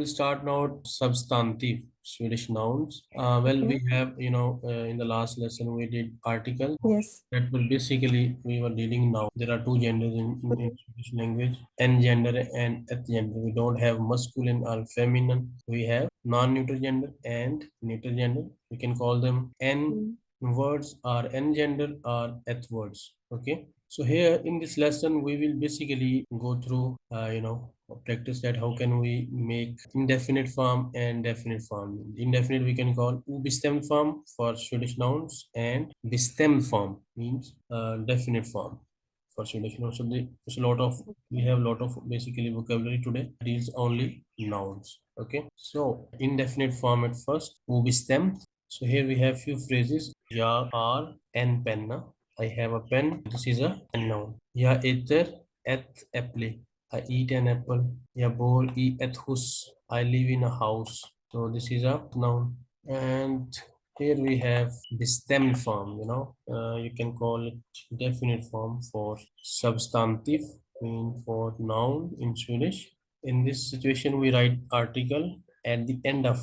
we'll start now substantive Swedish nouns. Well, Okay. we have, in the last lesson we did article. Yes. That will basically we were dealing now. There are two genders in Swedish language, N gender and eth gender. We don't have masculine or feminine. We have non-neuter gender and neuter gender. We can call them N Mm. words or N gender or eth words. Okay. So here in this lesson, we will basically go through, practice that how can we make indefinite form and definite form. Indefinite we can call obestämd form for Swedish nouns and bestämd form means definite form for Swedish nouns. So there's a lot of we have a lot of basically vocabulary today deals only nouns. Okay, so indefinite form at first obestämd. So here we have few phrases. Jag har en penna. I have a pen. This is a noun. Jag äter ett äpple. I eat an apple. Jag bor i ett hus. I live in a house. So this is a noun. And here we have the stem form, you can call it definite form for substantive, mean for noun in Swedish. In this situation, we write article at the end of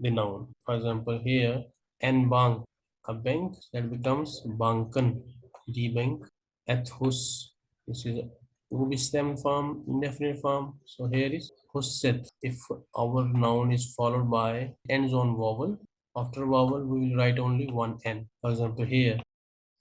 the noun. For example, here, en bank, a bank, that becomes banken, the bank, at hus. This is a stem form, indefinite form. So here is huset. If our noun is followed by ends on vowel, after vowel we will write only one n. For example, here,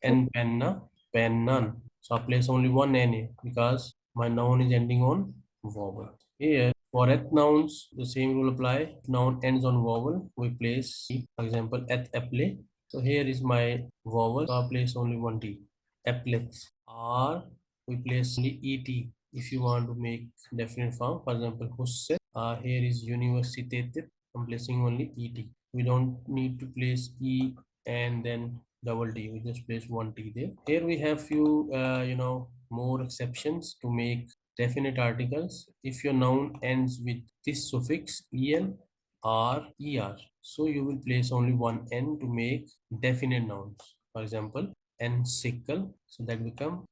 en penna, pennan. So I place only one n because my noun is ending on vowel. Here, for eth nouns, the same rule apply. Noun ends on vowel, we place, for example, eth apple. So here is my vowel, so I place only one t. Applets. Or we place only et. If you want to make definite form, for example, husse. Here is universitetet. I'm placing only et. We don't need to place e and then double t. We just place one t there. Here we have few, more exceptions to make definite articles. If your noun ends with this suffix el or er, so you will place only one n to make definite nouns. For example, n sickle, so that become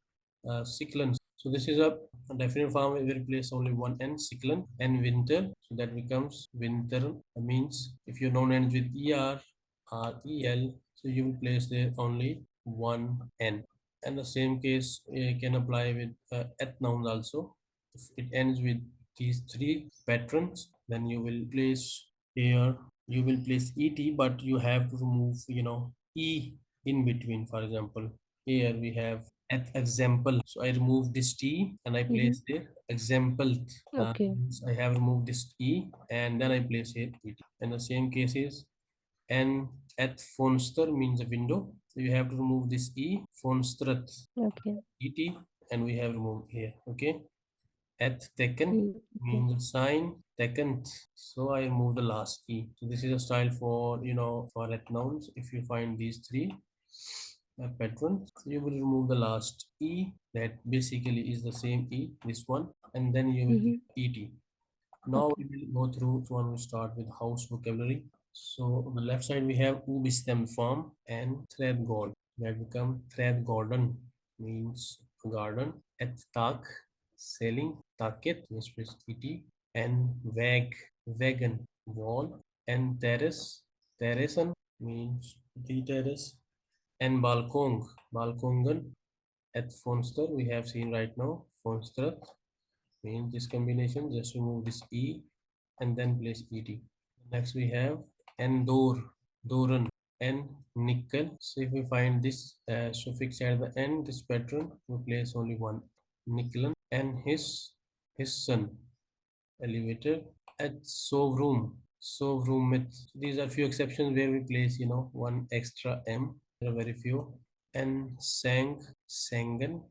cyclone. So this is a definite form. We will place only one n, cyclone, and winter, so that becomes winter. Means if your noun ends with er or el, so you will place there only one n. And the same case can apply with eth nouns also. If it ends with these three patrons, then you will place here. You will place et, but you have to remove, e in between. For example, here we have at example. So I remove this T and I Mm-hmm. place the example. Okay. I have removed this E and then I place it ET. And the same cases, and at Fonster means a window. So you have to remove this E, Fonstrat, Okay. ET, and we have removed here. Okay. At taken Okay. means a sign, taken. So I remove the last E. So this is a style for, for at nouns. If you find these three, pattern, so you will remove the last e, that basically is the same e, this one, and then you will Mm-hmm. et. Now Okay. we will go through one. We start with house vocabulary. So on the left side we have ubistem form and thread gold, that become thread garden, means garden. At tak, selling, taket, yes, et, and wagon, wall, and terrace, terracen, means the terrace, and balkongen. At Fonster we have seen right now. Fonstrat means this combination. Just remove this e and then place et. Next we have endor, doran, and nickel. So if we find this suffix at the end, this pattern, we place only one, nickel. And his son, elevator. At showroom with, these are few exceptions where we place, one extra m. There are very few. And sangen,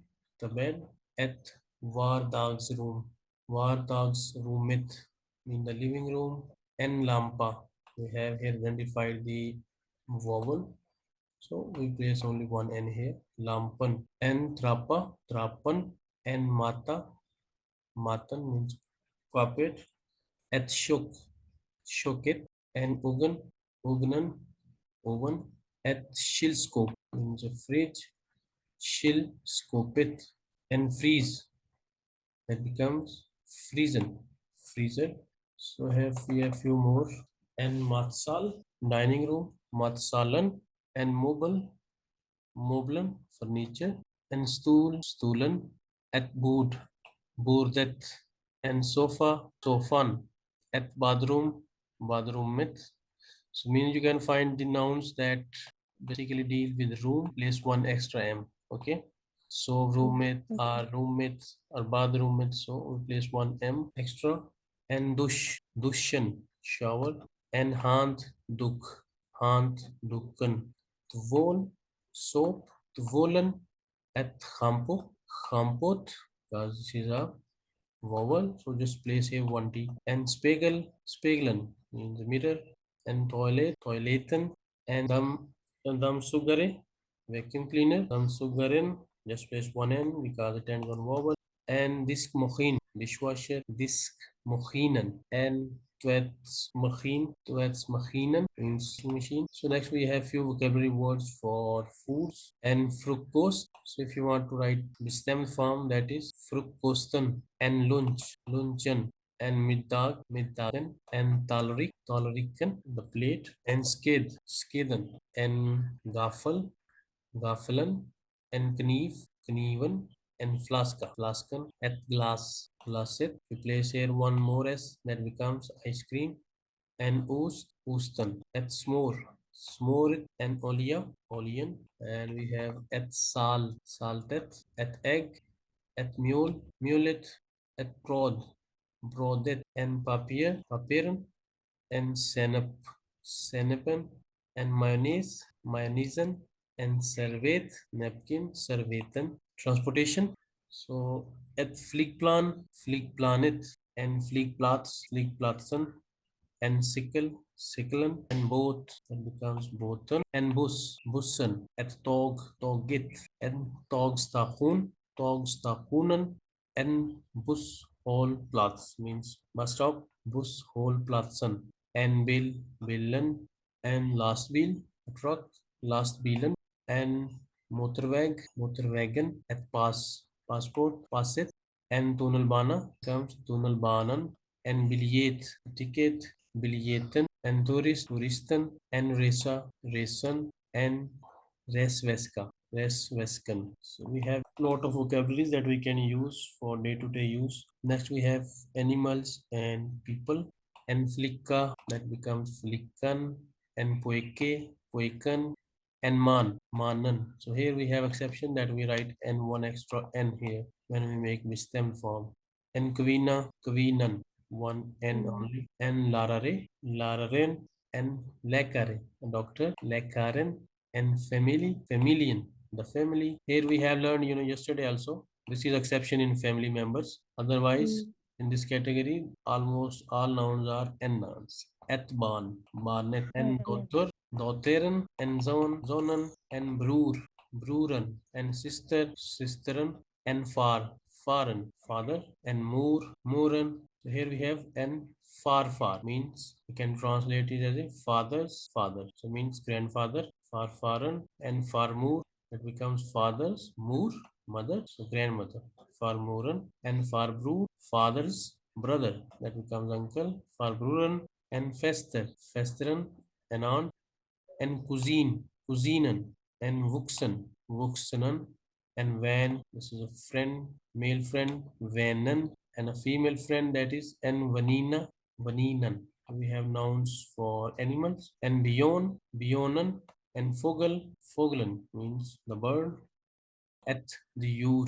the bed. At Vardag's room with, in the living room. And lampa, we have here identified the vowel, so we place only one n here. Lampan. And trapan. And matan means carpet. At shoket. And oven. At shillscope means a fridge. Shillskopet. And freeze, that becomes freezer. So have we have few more. And matsal, dining room, matsalan, and mobile, moblan, furniture, and stool, stoolan, at board, boardet, and sofa, sofan, at bathroom, bathroom mit. So means you can find the nouns that basically deal with room, place one extra m. Okay. So roommate, Okay. our roommates, our bathroom mate. So we place one m extra. And dush, dushan, shower. And hand, dukan. Tvol, soap. Tvolan, at shampoo, shampoo, because this is a vowel. So just place here one t. And spiegel, spiegeln means mirror. And toilet, toileten. And dam sugare, vacuum cleaner. Dam sugaren, just place one n because it ends on vowel. And disk mochin, dishwasher. Disk mochinen. And twets machinen means machine. So next we have few vocabulary words for foods. And fructose. So if you want to write the stem form, that is fructosten. And luncheon. And middagen. And talriken, the plate. And skeden. And gaffelen. And knieven. And flasken. At glasset. We place here one more s, that becomes ice cream. And oosten. At smoret. And olean. And we have at saltet. At egg. At mulet. At brodet. And papieren. And senepen. And mayonnaise, and servet, napkin, serveten. Transportation. So at fligplanet, and fligplatsen, and sicklen, and both, that becomes boten. And bussen. At togit, and togstakunen, and busshållplats means bus stop. Busshållplatsen. And billen. And lastbil, truck, lastbilen. And motorvägen. At passport, and tunnelbana comes tunnelbanan. And ticket, biljetten. And turisten. And resan. And resväskan. So we have a lot of vocabularies that we can use for day-to-day use. Next we have animals and people. And flicka, that becomes flickan. And poikan. And manan. So here we have exception that we write n one extra n here when we make the stem form. And kvinan, one n Mm. only. And lararen. And läkare, doctor, läkaren. And familian, the family. Here we have learned, yesterday also. This is exception in family members. Otherwise, Mm. in this category, almost all nouns are n nouns. Etban, barnet, and Okay. dotteren, and zonen, and bruren, and sisteren, and faren, father. And muren. So here we have and far means we can translate it as a father's father. So means grandfather, farfaren. And farmur, that becomes father's, moor, mother, so grandmother. Farmuren. And farbror, father's brother, that becomes uncle. Farbruren. And festeren, an aunt. And cousinen. And vuxenen. And van, this is a friend, male friend, vanen. And a female friend, that is and vaninen. We have nouns for animals. And bionen. And foglen means the bird. At the ur.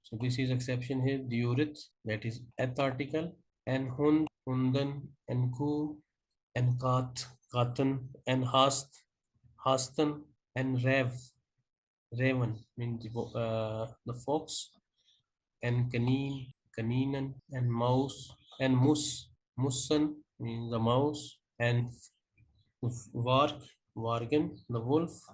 So this is exception here, the urit, that is at article. And hunden. And ku. And katen. And hasten. And raven means the fox. And kaninen. And mouse. And mussen means the mouse. And vark, vargen, the wolf.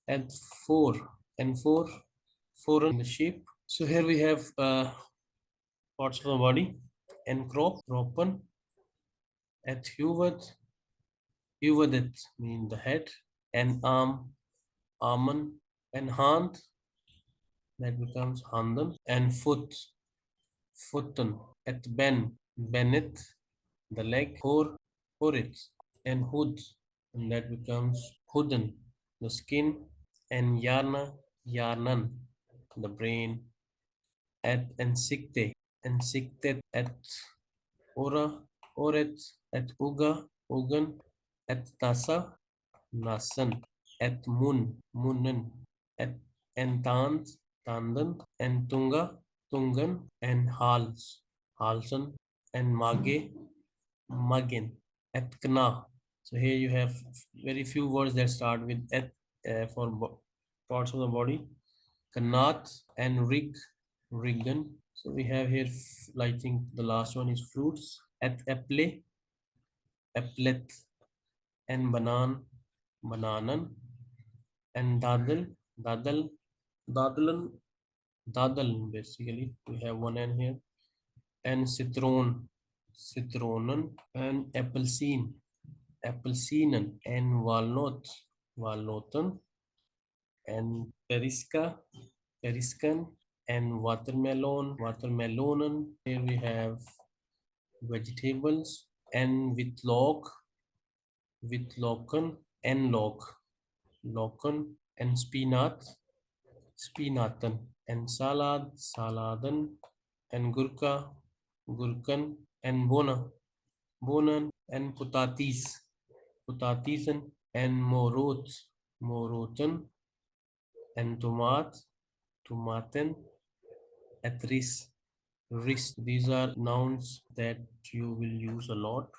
And four, and foreign, the sheep. So here we have parts of the body. And kroppen. At huvudet mean the head. And armen. And hand, that becomes handen. And foot, foot. At bennett, the leg, horits, and hoods, and that becomes hooden, the skin, and yarnan, the brain, at ensiktet, at ora, oret, at ugan, at tasa, nasan, at munnen, at entans, tandan, and tungan, and halsan, and magen, at kna. So here you have very few words that start with at for parts of the body. Kanat and Riggan. So we have here, I think the last one is fruits. At applet, and bananan, and dadal, dadalan, dadal. Basically, we have one N here, and citronen, and appelsienen, and walnoten, and periscan, and watermelonen. Here we have vegetables, and and loken, and spinaten, and saladen, and gurkan, and bonan, and potatisen, and moroten, and tomaten, at ris. These are nouns that you will use a lot.